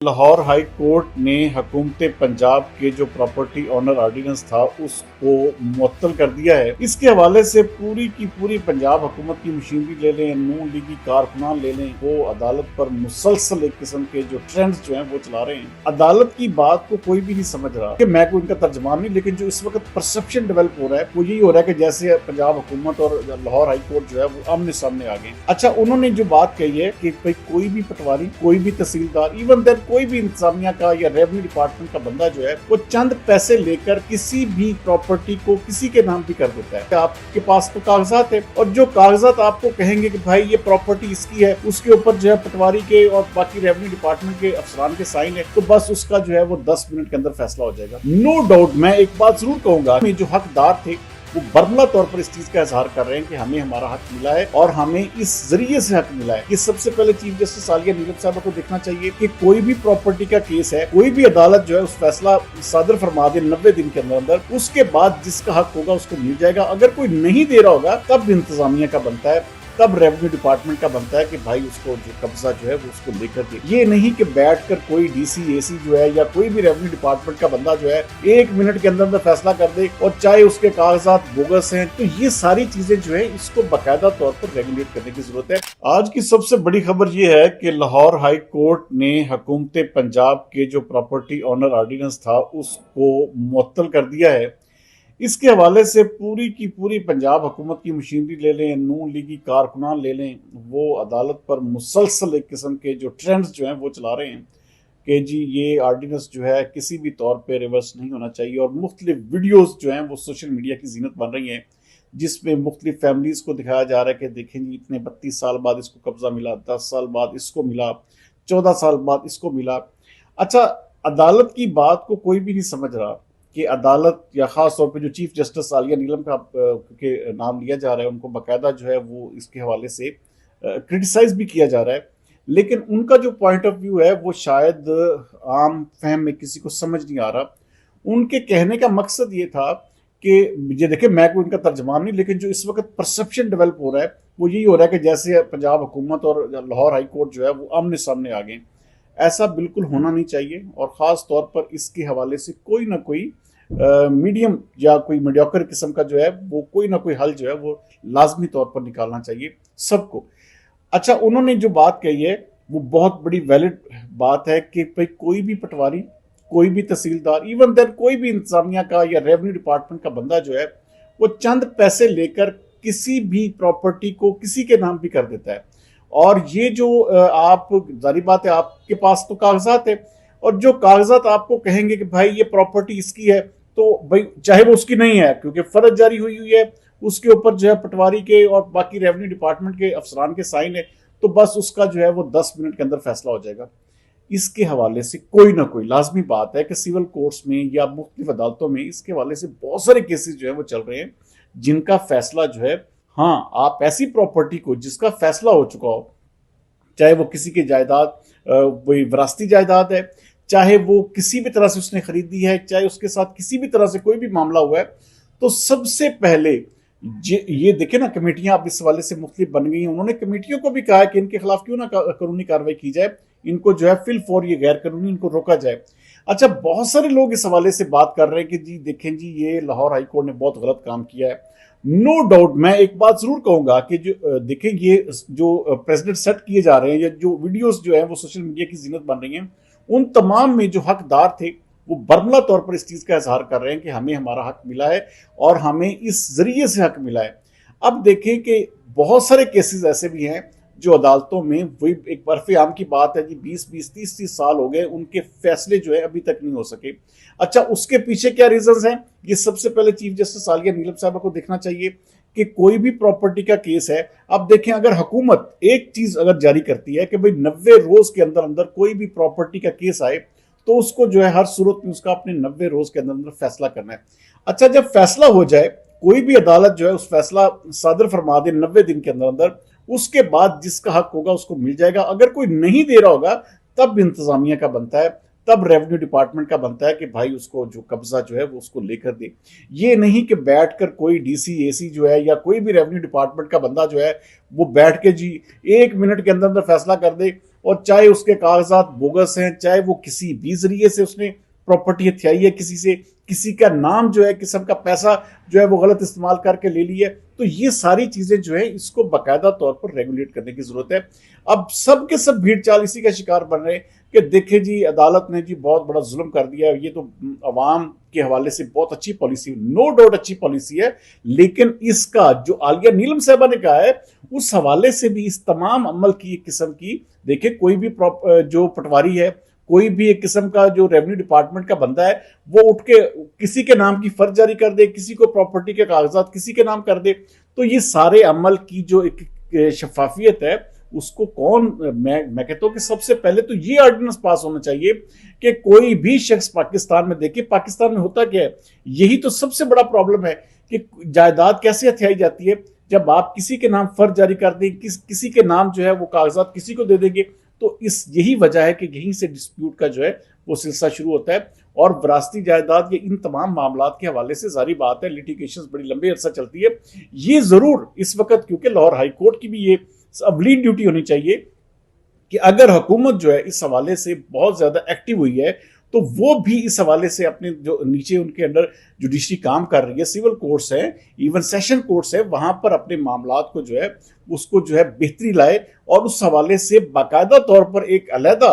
Lahore high court ने हुकूमत पंजाब के जो प्रॉपर्टी ऑनर ऑर्डिनेंस था उसको मुअत्तल कर दिया है। इसके हवाले से पूरी की पूरी पंजाब हुकूमत की मशीनरी ले लें, नून लीगी कारकुनान ले लें, वो अदालत पर मुसलसल एक किस्म के जो ट्रेंड्स जो हैं वो चला रहे हैं। अदालत की बात को कोई भी नहीं समझ रहा कि मैं कोई इनका तर्जमान नहीं, लेकिन जो इस वक्त परसेप्शन डेवलप हो रहा है वो यही हो रहा है कि जैसे पंजाब हुकूमत और लाहौर हाई कोर्ट जो है वो आमने सामने आ गए। अच्छा, उन्होंने जो बात कही है कि भाई कोई भी पटवारी, कोई भी तहसीलदार, इवन देन कोई भी इंतजामिया का या रेवेन्यू डिपार्टमेंट का बंदा जो है वो चंद पैसे लेकर किसी भी प्रॉपर्टी को किसी के नाम भी कर देता है। आपके पास तो कागजात है, और जो कागजात आपको कहेंगे कि भाई ये प्रॉपर्टी इसकी है, उसके ऊपर जो है पटवारी के और बाकी रेवेन्यू डिपार्टमेंट के अफसरान के साइन है, तो बस उसका जो है वो 10 मिनट के अंदर फैसला हो जाएगा। नो डाउट मैं एक बात जरूर कहूंगा, जो हकदार थे वो बरमला तौर पर इस चीज का इजहार कर रहे हैं कि हमें हमारा हक मिला है और हमें इस जरिए से हक मिला है। ये सबसे पहले चीफ जस्टिस आलिया नीरब साहब को देखना चाहिए कि कोई भी प्रॉपर्टी का केस है, कोई भी अदालत जो है उस फैसला सादर फरमा दे 90 दिन के अंदर, उसके बाद जिसका हक होगा उसको मिल जाएगा। अगर कोई नहीं दे रहा होगा तब इंतजामिया का बनता है, तब रेवेन्यू डिपार्टमेंट का बनता है कि भाई उसको जो कब्जा जो है वो उसको लेकर दे। ये नहीं कि बैठकर कोई डीसी एसी जो है या कोई भी रेवेन्यू डिपार्टमेंट का बंदा जो है 1 मिनट के अंदर फैसला कर दे, और चाहे उसके कागजात बोगस हैं। तो ये सारी चीजें जो है इसको बाकायदा तौर पर रेगुलेट करने की जरूरत है। आज की सबसे बड़ी खबर ये है कि लाहौर हाई कोर्ट ने हुकूमत पंजाब के जो प्रॉपर्टी ऑनर ऑर्डिनेंस था उसको मुअत्तल कर दिया है। इसके हवाले से पूरी की पूरी पंजाब हुकूमत की मशीनरी ले लें, नून लीगी कारकुनान ले लें, वो अदालत पर मुसलसल एक किस्म के जो ट्रेंड्स जो हैं वो चला रहे हैं कि जी ये आर्डिनेंस जो है किसी भी तौर पे रिवर्स नहीं होना चाहिए। और मुख्तलिफ वीडियोस जो हैं वो सोशल मीडिया की जीनत बन रही हैं, जिसमें मुख्तलिफ फैमिलीज़ को दिखाया जा रहा है कि देखें जी इतने 32 साल बाद इसको कब्जा मिला, 10 साल बाद इसको मिला, 14 साल बाद इसको मिला। अच्छा, अदालत की बात को कोई भी नहीं समझ रहा कि अदालत या ख़ास तौर पे जो चीफ जस्टिस आलिया नीलम का के नाम लिया जा रहा है, उनको बाकायदा जो है वो इसके हवाले से क्रिटिसाइज भी किया जा रहा है, लेकिन उनका जो पॉइंट ऑफ व्यू है वो शायद आम फहम में किसी को समझ नहीं आ रहा। उनके कहने का मकसद ये था कि ये देखें, मैं कोई इनका तर्जमान नहीं, लेकिन जो इस वक्त परसेप्शन डेवलप हो रहा है वो यही हो रहा है कि जैसे पंजाब हुकूमत और लाहौर हाई कोर्ट जो है वो आमने सामने आ गए। ऐसा बिल्कुल होना नहीं चाहिए, और ख़ास तौर पर इसके हवाले से कोई ना कोई मीडियम या कोई मीडियोकर किस्म का जो है वो कोई ना कोई हल जो है वो लाजमी तौर पर निकालना चाहिए सबको। अच्छा, उन्होंने जो बात कही है वो बहुत बड़ी वैलिड बात है कि भाई कोई भी पटवारी, कोई भी तहसीलदार, इवन देन कोई भी इंतजामिया का या रेवेन्यू डिपार्टमेंट का बंदा जो है वो चंद पैसे लेकर किसी भी प्रॉपर्टी को किसी के नाम भी कर देता है। और ये जो आप जारी बात है, आपके पास तो कागजात है, और जो कागजात आपको कहेंगे कि भाई ये प्रॉपर्टी इसकी है, तो भाई चाहे वो उसकी नहीं है क्योंकि फर्ज जारी हुई हुई है, उसके ऊपर जो है पटवारी के और बाकी रेवेन्यू डिपार्टमेंट के अफसरान के साइन है, तो बस उसका जो है वो 10 मिनट के अंदर फैसला हो जाएगा। इसके हवाले से कोई ना कोई लाजमी बात है कि सिविल कोर्ट्स में या मुख्तलिफ अदालतों में इसके हवाले से बहुत सारे केसेस जो है वो चल रहे हैं, जिनका फैसला जो है, हाँ आप ऐसी प्रॉपर्टी को जिसका फैसला हो चुका हो, चाहे वो किसी की जायदाद, वही विरासती जायदाद है, चाहे वो किसी भी तरह से उसने खरीदी है, चाहे उसके साथ किसी भी तरह से कोई भी मामला हुआ है, तो सबसे पहले ये देखे ना, कमेटियां अब इस हवाले से मुख्तलिफ बन गई हैं। उन्होंने कमेटियों को भी कहा है कि इनके खिलाफ क्यों ना कानूनी कार्रवाई की जाए, इनको जो है फिल फॉर ये गैर कानूनी इनको रोका जाए। अच्छा, बहुत सारे लोग इस हवाले से बात कर रहे हैं कि जी देखें जी ये लाहौर हाई कोर्ट ने बहुत गलत काम किया है। नो डाउट मैं एक बात जरूर कहूंगा कि जो देखें ये जो प्रेसिडेंट सेट किए जा रहे हैं या जो वीडियोस जो है वो सोशल मीडिया की जीनत बन रही हैं, उन तमाम में जो हकदार थे वो बरमला तौर पर इस चीज का इजहार कर रहे हैं कि हमें हमारा हक मिला है और हमें इस जरिए से हक मिला है। अब देखें कि बहुत सारे केसेस ऐसे भी हैं जो अदालतों में, वही एक बर्फ आम की बात है जी, 20-20, 30-30 साल हो गए, उनके फैसले जो है अभी तक नहीं हो सके। अच्छा, उसके पीछे क्या रीजंस हैं? ये सबसे पहले चीफ जस्टिस आलिया नीरब साहब को देखना चाहिए कि कोई भी प्रॉपर्टी का केस है, अब देखें अगर हुकूमत एक चीज अगर जारी करती है कि भाई 90 रोज के अंदर अंदर कोई भी प्रॉपर्टी का केस आए, तो उसको जो है हर सूरत में उसका अपने 90 रोज के अंदर अंदर फैसला करना है। अच्छा, जब फैसला हो जाए, कोई भी अदालत जो है उस फैसला सादर फरमा दे 90 दिन के अंदर अंदर, उसके बाद जिसका हक होगा उसको मिल जाएगा। अगर कोई नहीं दे रहा होगा तब इंतजामिया का बनता है, तब रेवेन्यू डिपार्टमेंट का बनता है कि भाई उसको जो कब्जा जो है वो उसको लेकर दे। ये नहीं कि बैठकर कोई डीसी एसी जो है या कोई भी रेवेन्यू डिपार्टमेंट का बंदा जो है वो बैठ के जी 1 मिनट के अंदर अंदर फैसला कर दे, और चाहे उसके कागजात बोगस हैं, चाहे वो किसी भी जरिए से उसने प्रॉपर्टी हथियाई है किसी से, किसी का नाम जो है, किस्म का पैसा जो है वो गलत इस्तेमाल करके ले लिया, तो ये सारी चीजें जो है इसको बाकायदा तौर पर रेगुलेट करने की जरूरत है। अब सब के सब भीड़ चाल इसी का शिकार बन रहे हैं कि देखे जी अदालत ने जी बहुत बड़ा जुल्म कर दिया, ये तो अवाम के हवाले से बहुत अच्छी पॉलिसी, नो डाउट अच्छी पॉलिसी है, लेकिन इसका जो आलिया नीलम साहबा ने कहा है उस हवाले से भी इस तमाम अमल की एक किस्म की, देखिए कोई भी जो पटवारी है, कोई भी एक किस्म का जो रेवेन्यू डिपार्टमेंट का बंदा है, वो उठ के किसी के नाम की फर्ज जारी कर दे, किसी को प्रॉपर्टी के कागजात किसी के नाम कर दे, तो ये सारे अमल की जो एक शफाफियत है उसको कौन, मैं कहता हूं कि सबसे पहले तो ये ऑर्डिनेंस पास होना चाहिए कि कोई भी शख्स पाकिस्तान में, देखिए पाकिस्तान में होता क्या है, यही तो सबसे बड़ा प्रॉब्लम है कि जायदाद कैसे हथियाई जाती है। जब आप किसी के नाम फर्ज जारी कर दें, किसी के नाम जो है वो कागजात किसी को दे देंगे, तो इस यही वजह है कि यहीं से डिस्प्यूट का जो है वो सिलसिला शुरू होता है। और विरासती जायदाद ये इन तमाम मामलात के हवाले से जारी बात है, लिटिगेशन बड़ी लंबे अरसा चलती है। ये जरूर इस वक्त, क्योंकि लाहौर हाई कोर्ट की भी ये अबलीग ड्यूटी होनी चाहिए कि अगर हुकूमत जो है इस हवाले से बहुत ज्यादा एक्टिव हुई है, तो वो भी इस हवाले से अपने जो नीचे उनके अंडर जुडिशरी काम कर रही है, सिविल कोर्ट्स हैं, इवन सेशन कोर्ट्स है, वहां पर अपने मामलात को जो है उसको जो है बेहतरी लाए और उस हवाले से बाकायदा तौर पर एक अलहदा,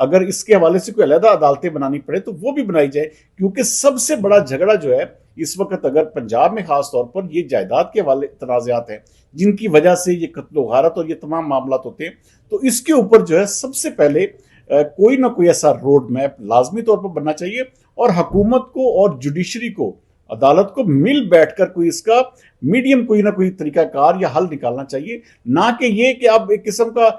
अगर इसके हवाले से कोई अलहदा अदालतें बनानी पड़े तो वो भी बनाई जाए। क्योंकि सबसे बड़ा झगड़ा जो है इस वक्त अगर पंजाब में खास तौर पर ये जायदाद के वाले तनाज़ात हैं जिनकी वजह से ये कत्ल गारत और ये तमाम मामला होते हैं, तो इसके ऊपर जो है सबसे पहले कोई ना कोई ऐसा रोड मैप लाजमी तौर पर बनना चाहिए और हुकूमत को और जुडिशरी को, अदालत को मिल बैठकर कोई इसका मीडियम, कोई ना कोई तरीकाकार या हल निकालना चाहिए। ना कि ये कि अब एक किस्म का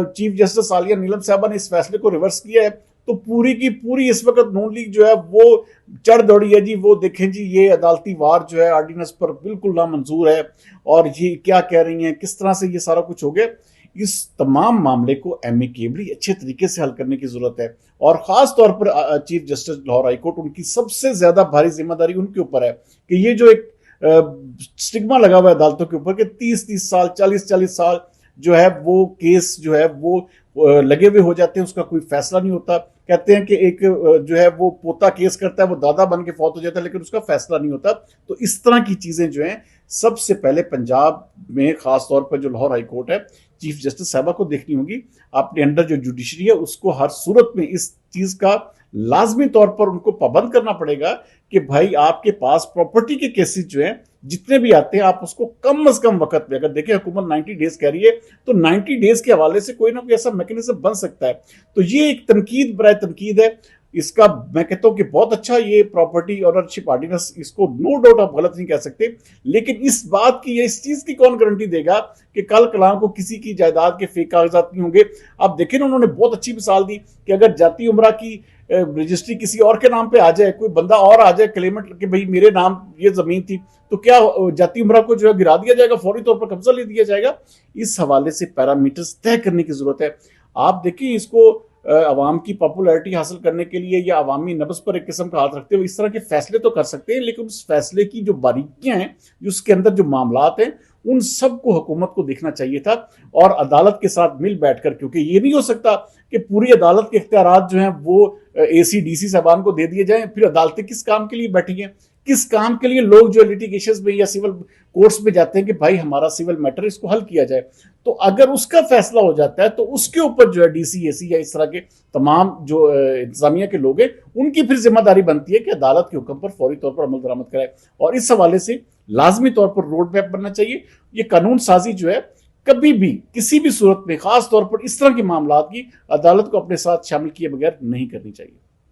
चीफ जस्टिस आलिया नीलम साहबा ने इस फैसले को रिवर्स किया है तो पूरी की पूरी इस वक्त नून लीग जो है वो चढ़ दौड़ी है जी, वो देखें जी ये अदालती वार जो है ऑर्डिनेंस पर बिल्कुल नामंजूर है और ये क्या कह रही हैं, किस तरह से ये सारा कुछ हो गया। इस तमाम मामले को एमिकेबली अच्छे तरीके से हल करने की जरूरत है और खास तौर पर चीफ जस्टिस लाहौर हाईकोर्ट, उनकी सबसे ज्यादा भारी जिम्मेदारी उनके ऊपर है कि ये जो एक स्टिग्मा लगा हुआ है अदालतों के ऊपर कि 30-30 साल 40-40 साल जो है वो केस जो है वो लगे हुए हो जाते हैं, उसका कोई फैसला नहीं होता। कहते हैं कि एक जो है वो पोता केस करता है, वो दादा बन के फौत हो जाता है, लेकिन उसका फैसला नहीं होता। तो इस तरह की चीजें जो हैं सबसे पहले पंजाब में खास तौर पर जो लाहौर हाई कोर्ट है, चीफ जस्टिस साहबा को देखनी होगी। अपने अंडर जो जुडिशरी है उसको हर सूरत में इस चीज का लाजमी तौर पर उनको पाबंद करना पड़ेगा कि भाई आपके पास प्रॉपर्टी के केसेस जो हैं जितने भी आते हैं आप उसको कम से कम वक्त में, अगर देखिए हुकूमत 90 डेज कह रही है तो 90 डेज के हवाले से कोई ना कोई ऐसा मैकेनिज्म बन सकता है। तो ये एक तनकीद बराए तनकीद है, इसका मैं कहता हूं कि बहुत अच्छा ये प्रॉपर्टी ऑनरशिप ऑर्डिनेंस, इसको नो डाउट आप गलत नहीं कह सकते, लेकिन इस बात की या इस चीज की कौन गारंटी देगा कि कल कलाम को किसी की जायदाद के फेक कागजात नहीं होंगे। आप देखें ना, उन्होंने बहुत अच्छी मिसाल दी कि अगर जाती उमरा की रजिस्ट्री किसी और के नाम पे आ जाए, कोई बंदा और आ जाए क्लेमेंट कि भाई मेरे नाम ये जमीन थी, तो क्या जाती उमरा को जो है गिरा दिया जाएगा, फौरी तौर पर कब्जा ले दिया जाएगा। इस हवाले से पैरामीटर्स तय करने की जरूरत है। आप देखिए इसको अवाम की पॉपुलैरिटी हासिल करने के लिए या अवामी नब्ज पर एक किस्म का हाथ रखते हुए इस तरह के फैसले तो कर सकते हैं, लेकिन उस फैसले की जो बारीकियां हैं, उसके अंदर जो मामलात हैं, उन सबको हुकूमत को देखना चाहिए था और अदालत के साथ मिल बैठकर, क्योंकि ये नहीं हो सकता कि पूरी अदालत के इख्तियारात जो हैं वो AC DC साहबान को दे दिए जाएं, फिर अदालतें किस काम के लिए बैठी हैं, किस काम के लिए लोग जो लिटिगेशन में या सिविल कोर्ट्स में जाते हैं कि भाई हमारा सिविल मैटर इसको हल किया जाए। तो अगर उसका फैसला हो जाता है तो उसके ऊपर जो है DC AC या इस तरह के तमाम जो इंतजामिया के लोग हैं उनकी फिर जिम्मेदारी बनती है कि अदालत के हुक्म पर फौरी तौर पर अमल दरामद कराए। और इस हवाले से लाजमी तौर पर रोड मैप बनना चाहिए। ये कानून साजी जो है कभी भी किसी भी सूरत में, खास तौर पर इस तरह के मामलात की, अदालत को अपने साथ शामिल किए बगैर नहीं करनी चाहिए।